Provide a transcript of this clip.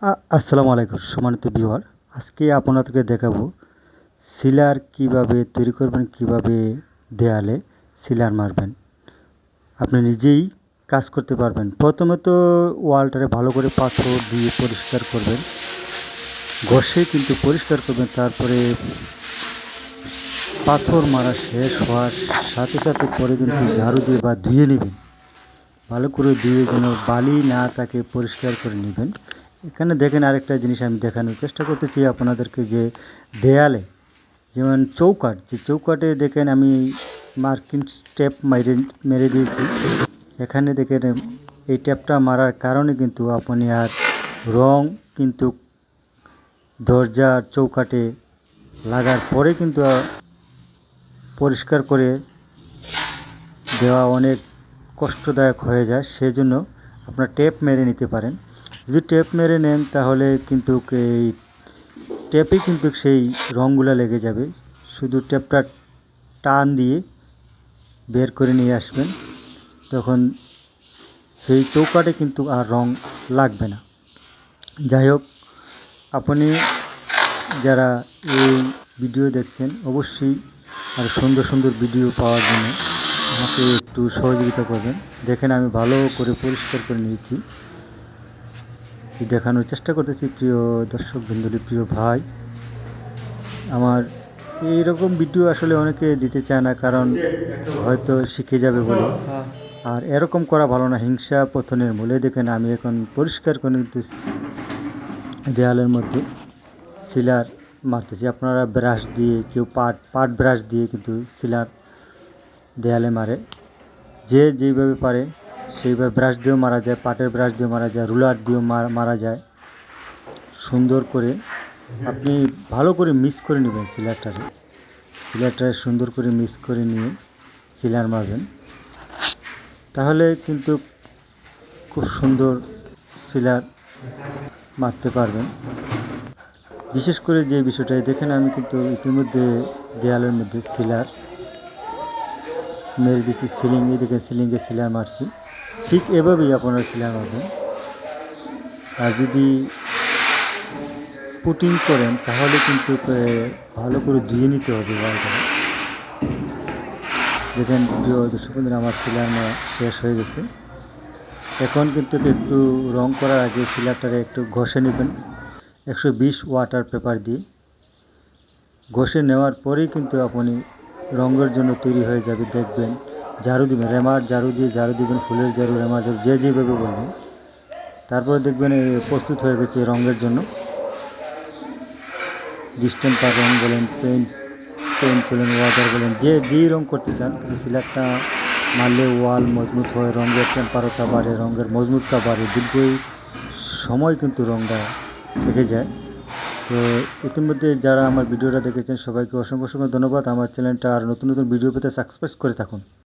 আসসালামু আলাইকুম সম্মানিত ভিউয়ার। আজকে আপনাদেরকে দেখাবো সিলার কিভাবে তৈরি করবেন, কিভাবে দেয়ালে সিলার মারবেন। আপনি নিজেই কাজ করতে পারবেন। প্রথমে তো ওয়ালটারে ভালো করে পাথর দিয়ে পরিষ্কার করবেন, ঘষে কিন্তু পরিষ্কার করবেন। তারপরে পাথর মারা শেষ হওয়ার সাথে সাথে পরে কিন্তু ঝাড়ু দিয়ে বা ধুয়ে নেবেন, ভালো করে ধুয়ে যেন বালি না থাকে পরিষ্কার করে নেবেন। এখানে দেখেন আরেকটা জিনিস আমি দেখানোর চেষ্টা করতেছি আপনাদেরকে, যে দেয়ালে যেমন চৌকাঠ, যে চৌকাঠে দেখেন আমি মার্কিং টেপ মেরে দিয়েছি। এখানে দেখেন এই টেপটা মারার কারণে কিন্তু আপনি আর রং কিন্তু দরজার চৌকাঠে লাগার পরে কিন্তু পরিষ্কার করে দেওয়া অনেক কষ্টদায়ক হয়ে যায়। সেজন্য আপনার টেপ মেরে নিতে পারেন। যদি টেপ মেরে নেন তাহলে কিন্তু এই টেপে কিন্তু সেই রঙগুলো লেগে যাবে। শুধু টেপটা টান দিয়ে বের করে নিয়ে আসবেন, তখন সেই চৌকাঠে কিন্তু আর রং লাগবে না। যাই হোক, আপনি যারা এই ভিডিও দেখছেন অবশ্যই আর সুন্দর সুন্দর ভিডিও পাওয়ার জন্য আমাকে একটু সহযোগিতা করবেন। দেখেন আমি ভালো করে পরিষ্কার করে নিয়েছি, দেখানোর চেষ্টা করতেছি। প্রিয় দর্শক বন্ধুরা, প্রিয় ভাই, আমার এইরকম ভিডিও আসলে অনেকে দিতে চায় না, কারণ হয়তো শিখে যাবে বলে। আর এরকম করা ভালো না, হিংসা পতনের মূলে। দেখেন আমি এখন পরিষ্কার করে নিতেছি, দেয়ালের মধ্যে সিলার মারতেছি। আপনারা ব্রাশ দিয়ে, কেউ পাট ব্রাশ দিয়ে কিন্তু সিলার দেয়ালে মারে, যে যেইভাবে পারে সেইভাবে। ব্রাশ দিয়েও মারা যায়, পাটের ব্রাশ দিয়েও মারা যায়, রুলার দিয়েও মারা যায়। সুন্দর করে আপনি ভালো করে মিক্স করে নেবেন সিলারটারে সুন্দর করে মিক্স করে নিয়ে সিলার মারবেন, তাহলে কিন্তু খুব সুন্দর সিলার মারতে পারবেন। বিশেষ করে যে বিষয়টা দেখেন, আমি কিন্তু ইতিমধ্যে দেয়ালের মধ্যে সিলার মেরে দিচ্ছি। সিলিংয়ে দেখেন, সিলিংয়ে সিলার মারছি। ঠিক এভাবেই আপনারা সিলার মারবেন। আর যদি পুটিং করেন তাহলে কিন্তু ভালো করে ধুয়ে নিতে হবে ওয়ালটা। দেখেন প্রিয় দর্শক বন্ধুরা, আমার সিলার মারা শেষ হয়ে গেছে। এখন কিন্তু একটু রং করার আগে সিলারটারে একটু ঘষে নেবেন 120 ওয়াটার পেপার দিয়ে। ঘষে নেওয়ার পরেই কিন্তু আপনি রঙের জন্য তৈরি হয়ে যাবে। দেখবেন ঝাড়ু দিবেন, রেমার ঝাড়ু দিয়ে ঝাড়ু দিবেন, ফুলের ঝাড়ু, রেমার ঝাড়ু, যে যেভাবে বলবেন। তারপরে দেখবেন প্রস্তুত হয়ে গেছে রঙের জন্য। ডিস্টেম্পার রং বলেন, পেইন্ট বলেন, ওয়াটার বলেন, যে যেই রং করতে চান। কিন্তু সিলারটা মারলে ওয়াল মজবুত হয়, রঙের টেম্পারতা বাড়ে, রঙের মজবুতটা বাড়ে, দীর্ঘই সময় কিন্তু রঙটা থেকে যায়। তো ইতিমধ্যে যারা আমার ভিডিওটা দেখেছেন সবাইকে অসংখ্য অসংখ্য ধন্যবাদ। আমার চ্যানেলটা আর নতুন নতুন ভিডিও পেতে সাবস্ক্রাইব করে থাকুন।